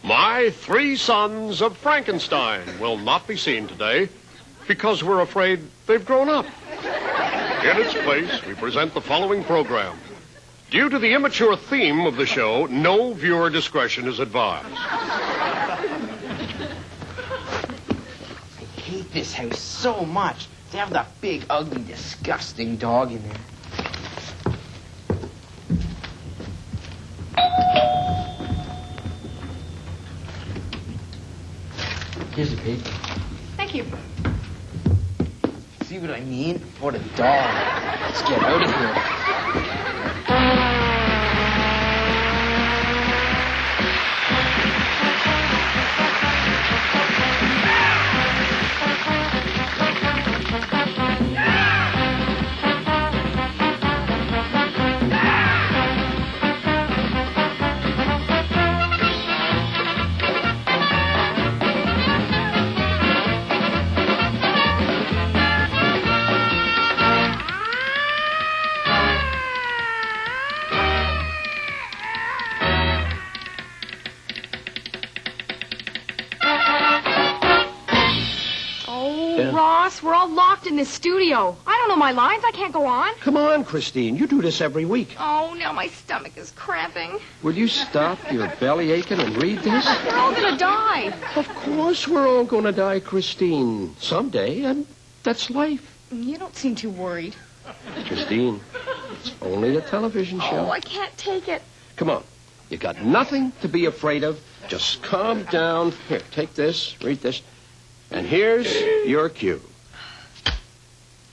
My three sons of Frankenstein will not be seen today because we're afraid they've grown up. In its place, we present the following program. Due to the immature theme of the show, no viewer discretion is advised. I hate this house so much. They have that big, ugly, disgusting dog in there. Here's a paper. Thank you. See what I mean? What a dog. Let's get out of here. Ross, we're all locked in this studio. I don't know my lines. I can't go on. Come on, Christine. You do this every week. Oh, now my stomach is cramping. Will you stop your belly aching and read this? We're all going to die. Of course we're all going to die, Christine. Someday, and that's life. You don't seem too worried. Christine, it's only a television show. Oh, I can't take it. Come on. You got nothing to be afraid of. Just calm down. Here, take this. Read this. And here's your cue.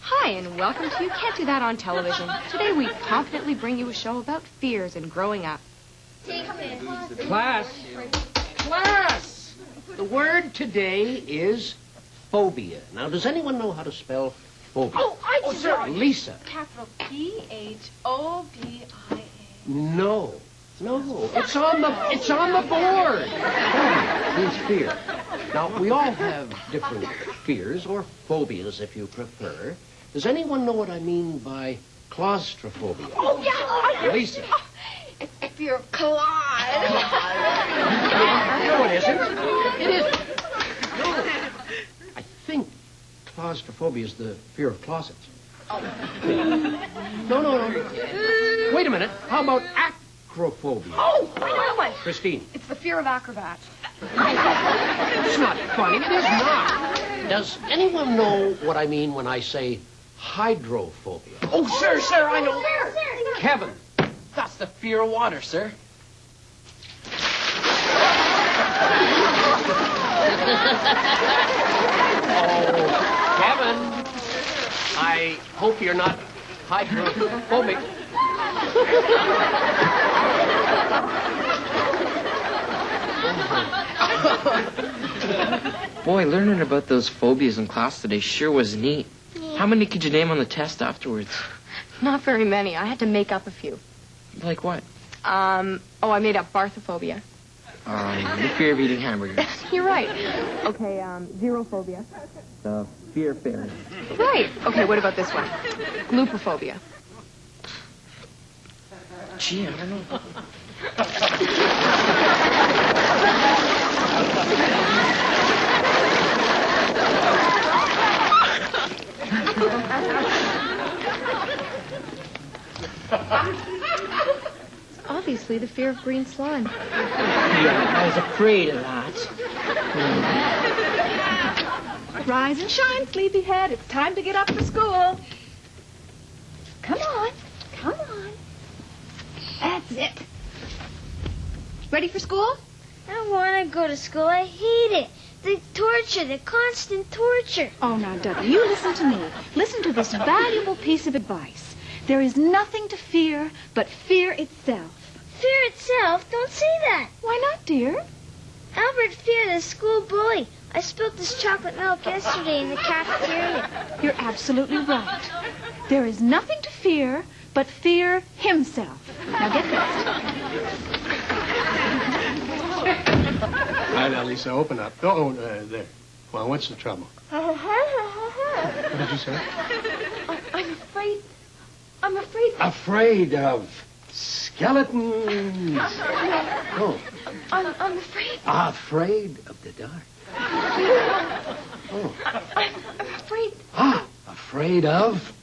Hi, and welcome to You Can't Do That on Television. Today we confidently bring you a show about fears and growing up. Class! The word today is phobia. Now, does anyone know how to spell phobia? Oh, I do. Sir, Lisa. Capital P-H-O-B-I-A. No. It's on the board. Phobia means fear. Now, we all have different fears, or phobias, if you prefer. Does anyone know what I mean by claustrophobia? Oh, yeah. Lisa. It's a fear of collide. No, it isn't. It isn't. No. I think claustrophobia is the fear of closets. Oh. No. Wait a minute. How about acrophobia? Oh, I know one. Christine. It's the fear of acrobats. It's not funny. It is not. Does anyone know what I mean when I say hydrophobia? Oh, sir, I know. Sir. Kevin. That's the fear of water, sir. Oh, Kevin. I hope you're not hydrophobic. Boy, learning about those phobias in class today sure was neat. Yeah. How many could you name on the test afterwards? Not very many. I had to make up a few. Like what? I made up barthophobia. The fear of eating hamburgers. You're right. Okay, xerophobia. The fear of fairies. Right. Okay, what about this one? Glupophobia. Gee, I don't know. It's obviously the fear of green slime. Yeah, I was afraid of that. Rise and shine, sleepyhead. It's time to get up for school. Come on. That's it. Ready for school? I don't want to go to school. I hate it. The torture, the constant torture. Oh, now, Dudley, you listen to me. Listen to this valuable piece of advice. There is nothing to fear but fear itself. Fear itself? Don't say that. Why not, dear? Albert feared the school bully. I spilled this chocolate milk yesterday in the cafeteria. You're absolutely right. There is nothing to fear but fear himself. Now get this. Hi there, Lisa. Open up. There. Well, what's the trouble? What did you say? I'm afraid. Afraid of Skeletons. Oh, I'm afraid. afraid of the dark. Oh. I'm afraid. Afraid of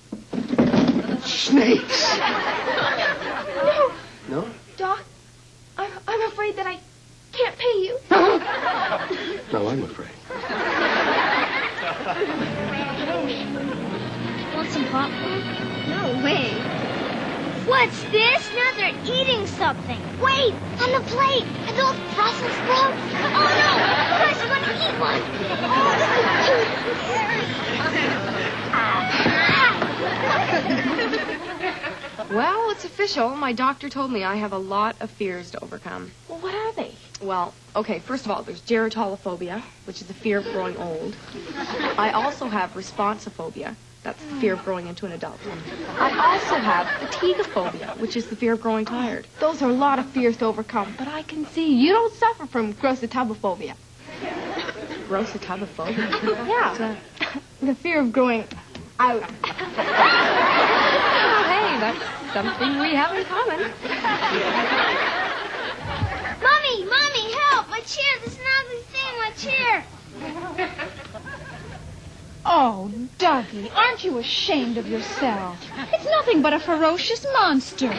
snakes. No, No? Doc. I'm afraid that I can't pay you. No, I'm afraid. Want some popcorn? No way. What's this? Now they're eating something. Wait, on the plate. Are those Brussels sprouts? Oh no, Christ, I'm gonna eat one. Oh, this is too scary. Well, it's official. My doctor told me I have a lot of fears to overcome. Well, what are they? Well, okay, first of all, there's gerontolophobia, which is the fear of growing old. I also have responsophobia. That's the fear of growing into an adult. I also have fatigophobia, which is the fear of growing tired. Those are a lot of fears to overcome, but I can see you don't suffer from grossotobophobia. Grossotobophobia? Yeah, the fear of growing out. Oh, hey, that's something we have in common. Mommy, help! My chair, this ugly thing, my chair. Oh, Dougie, aren't you ashamed of yourself? It's nothing but a ferocious monster. I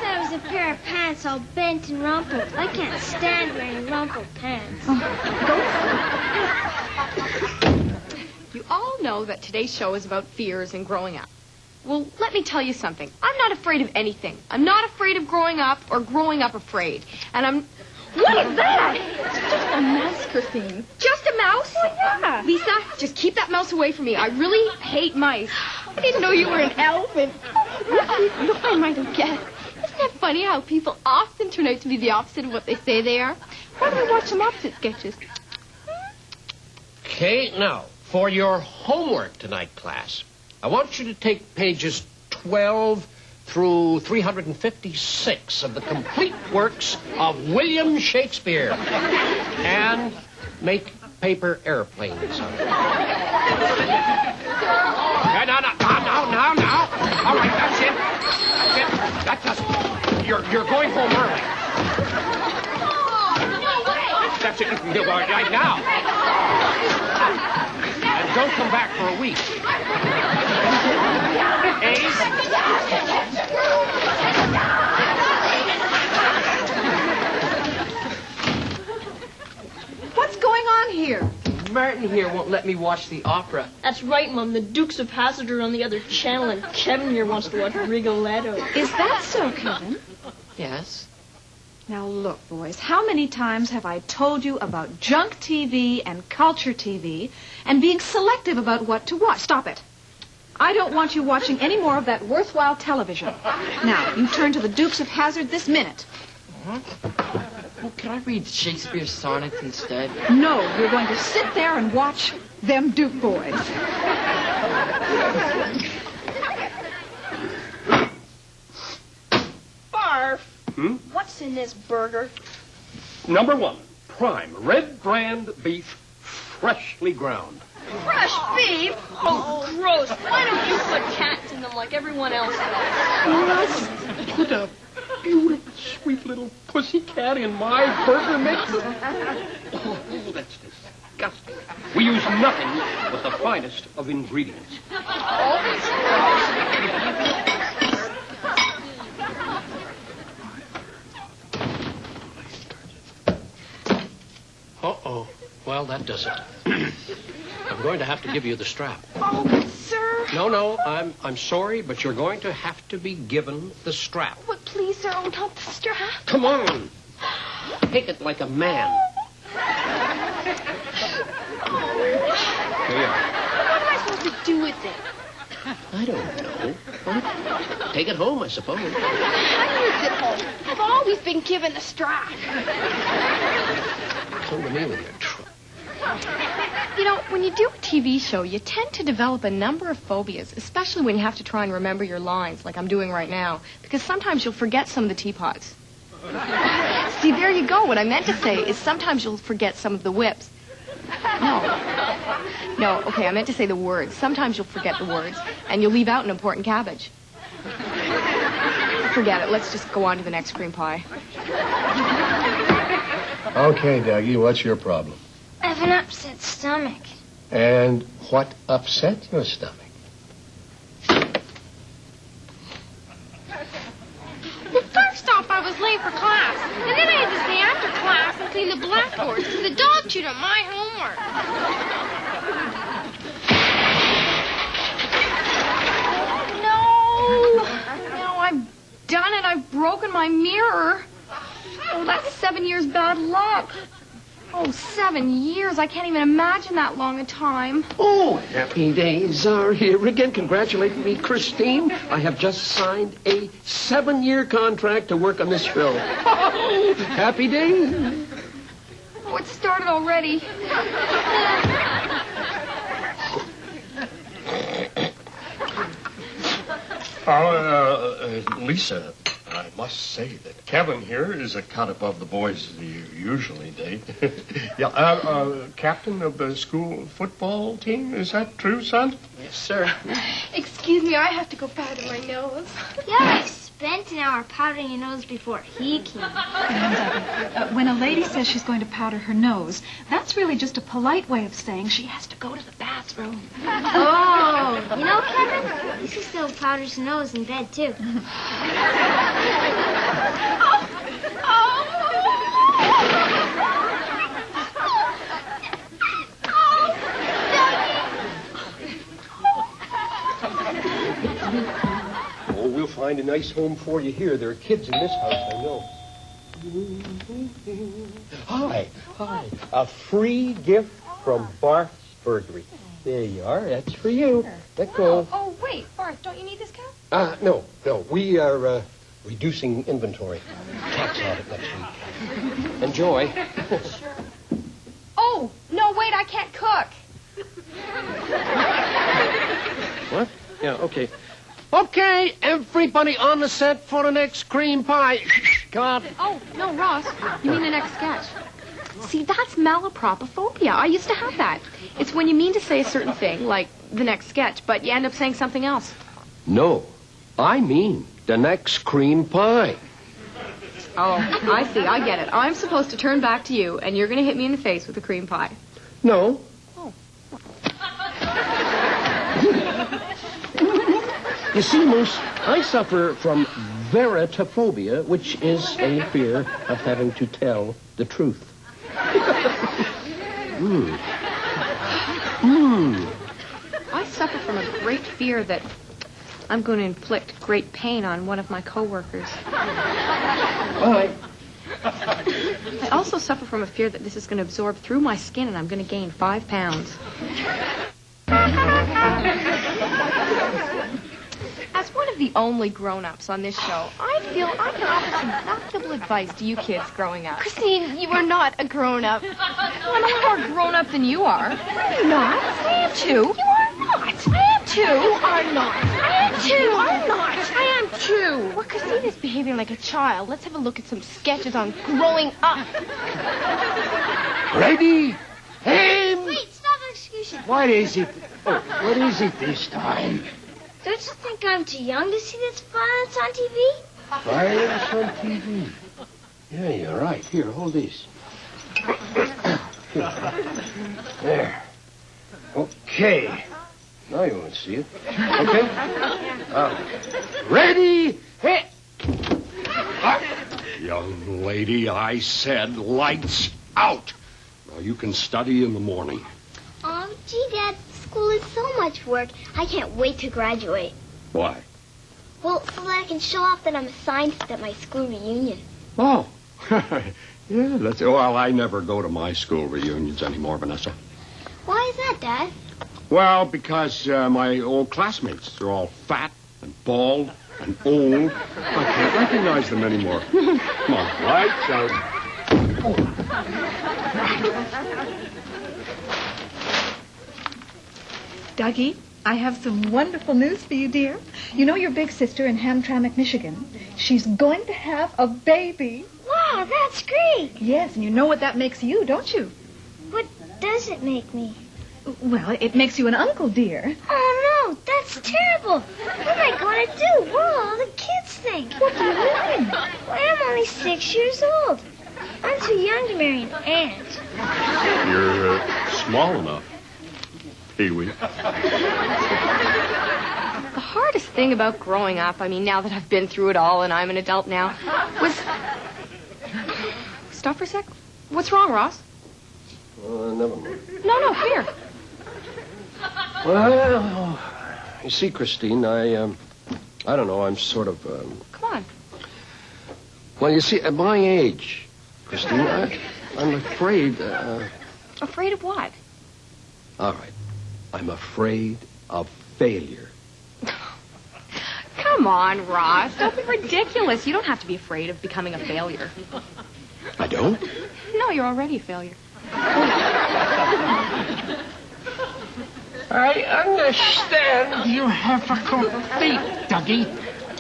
thought it was a pair of pants all bent and rumpled. I can't stand wearing rumpled pants. You all know that today's show is about fears and growing up. Well, let me tell you something. I'm not afraid of anything. I'm not afraid of growing up or growing up afraid. And I'm... What is that? It's just a mouse, Christine. Just a mouse? Oh, yeah. Lisa, just keep that mouse away from me. I really hate mice. I didn't know you were an elephant. Look, I might have guessed. Isn't that funny how people often turn out to be the opposite of what they say they are? Why don't we watch some opposite sketches? Okay, now, for your homework tonight, class, I want you to take pages 12 through 356 of the complete works of William Shakespeare and make paper airplanes of it. Okay, now. All right, that's it. That does it. You're going home early. That's it. You can go right now. And don't come back for a week. Ace? What's going on here? Martin here won't let me watch the opera. That's right, Mum. The Dukes of Hazzard are on the other channel, and Kevin here wants to watch Rigoletto. Is that so, Kevin? Yes? Now look, boys, how many times have I told you about junk TV and culture TV and being selective about what to watch? Stop it. I don't want you watching any more of that worthwhile television. Now, you turn to the Dukes of Hazzard this minute. Well, can I read Shakespeare's sonnets instead? No, you're going to sit there and watch them Duke boys. Barf! What's in this burger? Number 1, prime red brand beef, freshly ground. Fresh beef? Oh, gross. Why don't you put cats in them like everyone else does? Put a beautiful, sweet little pussycat in my burger mix? Oh, that's disgusting. We use nothing but the finest of ingredients. Uh-oh. Well, that does it. I'm going to have to give you the strap. Oh, but sir. No, I'm sorry, but you're going to have to be given the strap. But please, sir, oh, not the strap. Come on. Take it like a man. Here you are. What am I supposed to do with it? I don't know. Well, take it home, I suppose. How is it home? I've always been given the strap. Come to me with your trouble. You know, when you do a TV show, you tend to develop a number of phobias, especially when you have to try and remember your lines, like I'm doing right now, because sometimes you'll forget some of the teapots. See, there you go. What I meant to say is sometimes you'll forget some of the whips. No, okay, I meant to say the words. Sometimes you'll forget the words, and you'll leave out an important cabbage. Forget it. Let's just go on to the next cream pie. Okay, Dougie, what's your problem? I have an upset stomach. And what upset your stomach? Well, first off, I was late for class. And then I had to stay after class and clean the blackboards because the dog chewed on my homework. No, I've done it. I've broken my mirror. Oh, that's 7 years bad luck. Oh, 7 years. I can't even imagine that long a time. Oh, happy days are here again. Congratulate me, Christine. I have just signed a 7-year contract to work on this film. Oh, happy days. Oh, it started already. Lisa, I must say that Kevin here is a cut above the boys you usually date. Captain of the school football team, is that true, son? Yes, sir. Excuse me, I have to go powder my nose. Yeah, I spent an hour powdering your nose before he came. When a lady says she's going to powder her nose, that's really just a polite way of saying she has to go to the bathroom. Oh, you know, Kevin, Lisa still powders her nose in bed, too. Oh, we'll find a nice home for you here. There are kids in this house, I know. Hi. A free gift from Barth's Burgery. There you are. That's for you. Let go. Oh, wait, Bart, don't you need this cap? No. We are reducing inventory. Tax audit next week. Enjoy. Sure. Oh, no, wait, I can't cook. What? Yeah, okay. Okay, everybody on the set for the next cream pie. Come on. Oh, no, Ross, you mean the next sketch. See, that's malapropophobia. I used to have that. It's when you mean to say a certain thing, like the next sketch, but you end up saying something else. No, I mean the next cream pie. Oh, I see. I get it. I'm supposed to turn back to you, and you're going to hit me in the face with a cream pie. No. Oh. You see, Moose, I suffer from veritophobia, which is a fear of having to tell the truth. I suffer from a great fear that I'm going to inflict great pain on one of my coworkers. Bye. I also suffer from a fear that this is going to absorb through my skin and I'm going to gain 5 pounds. As one of the only grown-ups on this show, I feel I can offer some valuable advice to you kids growing up. Christine, you are not a grown-up. I'm a little more grown-up than you are. I'm not. I am too. You are not. I am too. You are not. I am too. You are not. I am too. Well, Christine is behaving like a child. Let's have a look at some sketches on growing up. Ready? Aim! Wait, stop execution. What is it this time? Don't you think I'm too young to see this violence on TV? Violence on TV. Yeah, you're right. Here, hold these. There. Okay. Now you won't see it. Okay? Ready? Hit! Young lady, I said lights out. Now you can study in the morning. Gee, Dad, school is so much work. I can't wait to graduate. Why? Well, so that I can show off that I'm a scientist at my school reunion. Oh. Yeah, that's... Well, I never go to my school reunions anymore, Vanessa. Why is that, Dad? Well, because my old classmates, they're all fat and bald and old. I can't recognize them anymore. Come on, lights out. Dougie, I have some wonderful news for you, dear. You know your big sister in Hamtramck, Michigan? She's going to have a baby. Wow, that's great. Yes, and you know what that makes you, don't you? What does it make me? Well, it makes you an uncle, dear. Oh, No, that's terrible. What am I going to do? What will all the kids think? What do you mean? Well, I'm only 6 years old. I'm too young to marry an aunt. You're small enough, Pee-wee. The hardest thing about growing up, I mean, now that I've been through it all and I'm an adult now, was... Stop for a sec. What's wrong, Ross? Never mind. No, here. Well, you see, Christine, I don't know, I'm sort of, Come on. Well, you see, at my age, Christine, I'm afraid, Afraid of what? All right. I'm afraid of failure. Come on, Ross. Don't be ridiculous. You don't have to be afraid of becoming a failure. I don't? No, you're already a failure. I understand you have difficult feet, Dougie.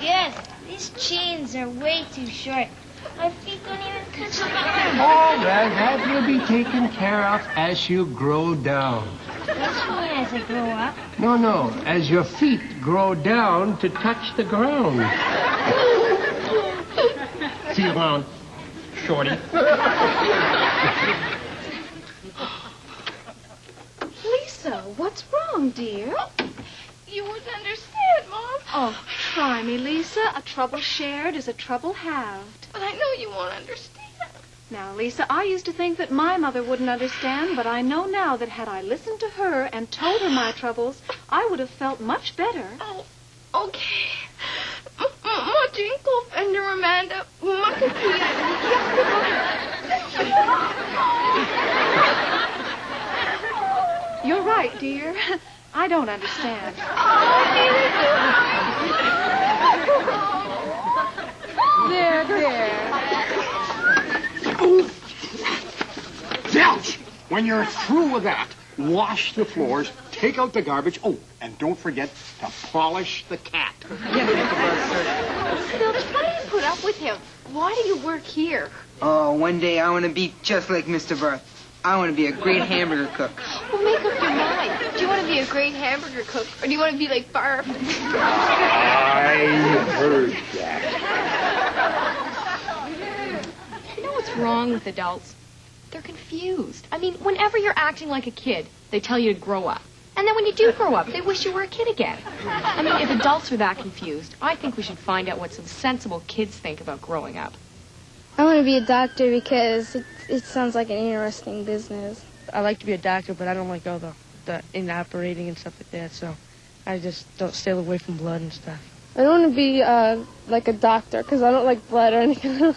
Yes, these chains are way too short. My feet don't even touch the ground. All right, that will be taken care of as you grow down. What do you mean as I grow up? No, as your feet grow down to touch the ground. See you around, shorty. Lisa, what's wrong, dear? You wouldn't understand, Mom. Oh, try me, Lisa. A trouble shared is a trouble halved. But I know you won't understand. Now, Lisa, I used to think that my mother wouldn't understand, but I know now that had I listened to her and told her my troubles, I would have felt much better. Oh, okay. Ma Jinkle, Fender Amanda, You're right, dear. I don't understand. There. Zilch! When you're through with that, wash the floors, take out the garbage. Oh, and don't forget to polish the cat. Filch, why do you put up with him? Why do you work here? Oh, one day I want to be just like Mr. Barth. I want to be a great hamburger cook. Well, make up your mind. Do you want to be a great hamburger cook, or do you want to be like Barb? I heard that. You know what's wrong with adults? They're confused. I mean, whenever you're acting like a kid, they tell you to grow up. And then when you do grow up, they wish you were a kid again. I mean, if adults are that confused, I think we should find out what some sensible kids think about growing up. I want to be a doctor because it sounds like an interesting business. I like to be a doctor, but I don't like all the in operating and stuff like that, so I just don't stay away from blood and stuff. I don't want to be like a doctor because I don't like blood or anything.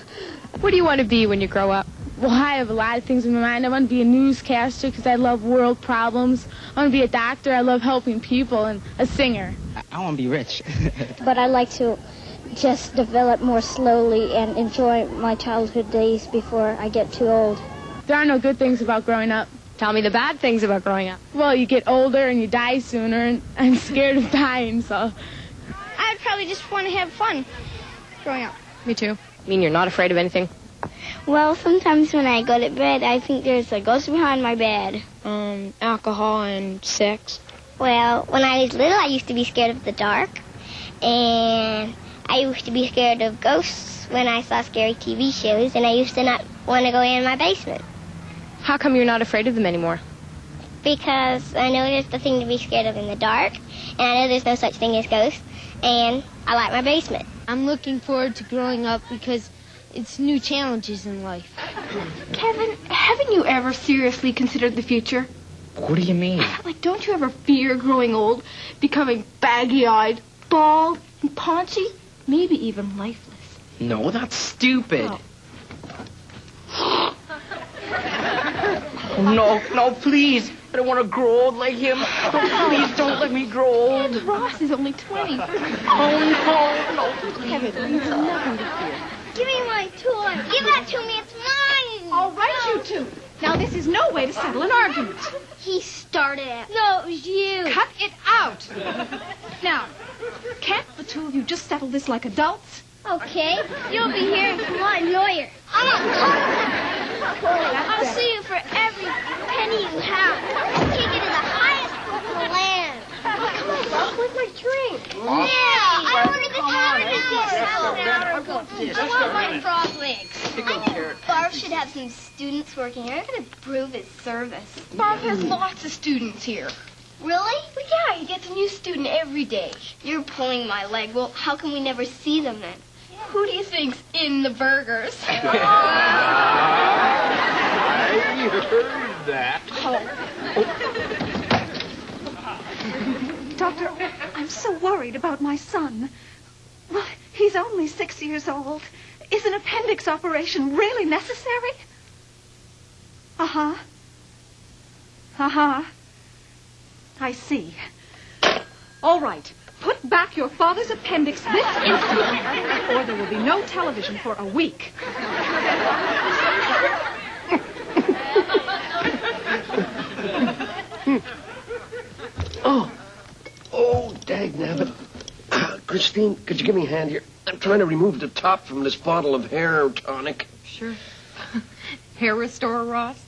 What do you want to be when you grow up? Well, I have a lot of things in my mind. I want to be a newscaster because I love world problems. I want to be a doctor. I love helping people, and a singer. I want to be rich. But I like to just develop more slowly and enjoy my childhood days before I get too old. There are no good things about growing up. Tell me the bad things about growing up. Well, you get older and you die sooner, and I'm scared of dying, so... I'd probably just want to have fun growing up. Me too. You mean you're not afraid of anything? Well, sometimes when I go to bed, I think there's a ghost behind my bed. Alcohol and sex. Well, when I was little, I used to be scared of the dark. And I used to be scared of ghosts when I saw scary TV shows. And I used to not want to go in my basement. How come you're not afraid of them anymore? Because I know there's nothing to be scared of in the dark. And I know there's no such thing as ghosts. And I like my basement. I'm looking forward to growing up because it's new challenges in life. Kevin, haven't you ever seriously considered the future? What do you mean? Like, don't you ever fear growing old, becoming baggy-eyed, bald, and paunchy, maybe even lifeless? No, that's stupid. Oh. No, please. I don't want to grow old like him. Oh, please don't let me grow old. And Ross is only 20. No. Kevin, there's nothing to fear. Give me my toy. Give that to me. It's mine. All right, you two. Now, this is no way to settle an argument. He started it. No, it was you. Cut it out. Now, can't the two of you just settle this like adults? Okay. You'll be hearing from my lawyer. I'll sue you for every penny you have. I'll take it to the highest court in the land. Oh, come on, Ross. Barb should have some students working here. I'm going to prove his service. Barb has lots of students here. Really? Well, yeah, he gets a new student every day. You're pulling my leg. Well, how can we never see them then? Who do you think's in the burgers? I heard that. Doctor, I'm so worried about my son. Well, he's only 6 years old. Is an appendix operation really necessary? Uh-huh. Uh-huh. I see. All right. Put back your father's appendix this instant, or there will be no television for a week. Oh, dagnabbit. Christine, could you give me a hand here? I'm trying to remove the top from this bottle of hair tonic. Sure. Hair restorer, Ross?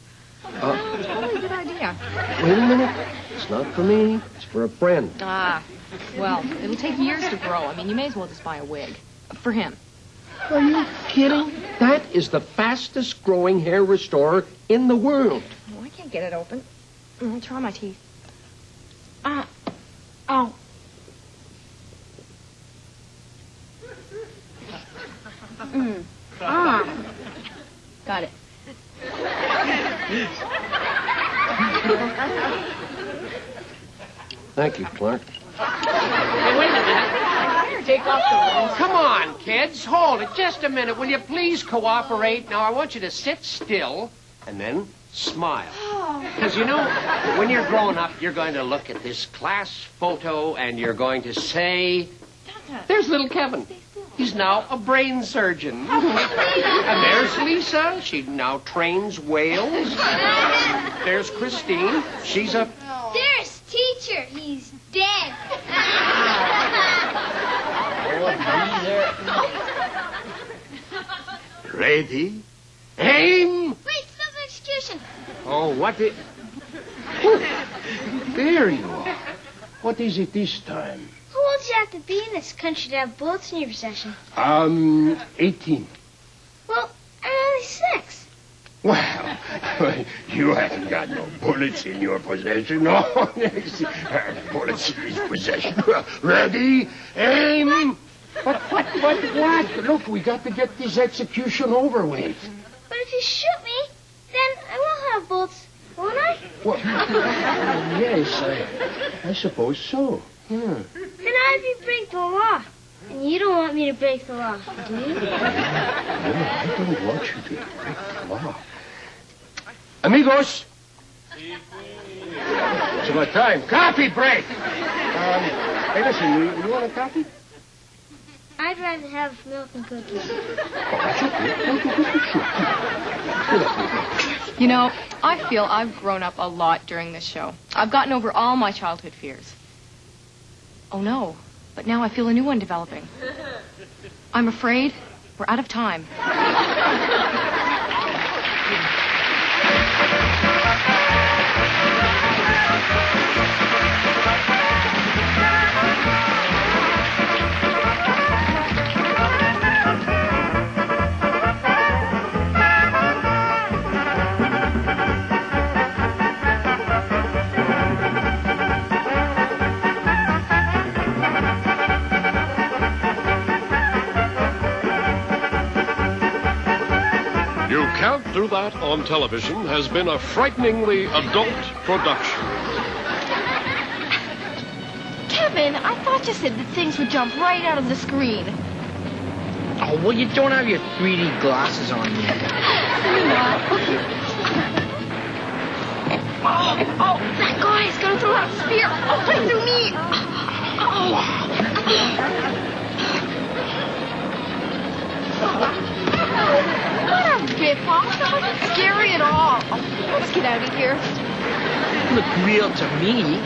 That's probably a good idea. Wait a minute. It's not for me. It's for a friend. Ah, well, it'll take years to grow. I mean, you may as well just buy a wig. For him. Are you kidding? That is the fastest growing hair restorer in the world. Oh, I can't get it open. I'll try my teeth. Oh. Got it. Thank you, Clark. Hey, wait a minute. Take off the rings. Come on, kids. Hold it just a minute. Will you please cooperate? Now, I want you to sit still and then smile. Because, you know, when you're growing up, you're going to look at this class photo and you're going to say, there's little Kevin. He's now a brain surgeon. And there's Lisa. She now trains whales. There's Christine. She's a... There's teacher. He's dead. Ready? Aim! Wait, substitution. Oh, what the... Oh, there you are. What is it this time? How old do you have to be in this country to have bullets in your possession? 18. Well, I'm only 6. Well, you haven't got no bullets in your possession. No, bullets in his possession. Ready? Aim! What? Look, we got to get this execution over with. But if you shoot me, then I won't have bullets, won't I? Well, yes, I suppose so. Then I'd be break the law. And you don't want me to break the law, do you? No, I don't want you to break the law. Amigos! It's about time. Coffee break! Hey, listen, you want a coffee? I'd rather have milk and cookies. You know, I feel I've grown up a lot during this show. I've gotten over all my childhood fears. Oh, no. But now I feel a new one developing. I'm afraid we're out of time. Can't Do That on Television has been a frighteningly adult production. Kevin, I thought you said that things would jump right out of the screen. Oh, well, you don't have your 3D glasses on yet. Oh, that guy's gonna throw out a spear. Oh, right through me. What a rip-off. That wasn't scary at all. Let's get out of here. You look real to me.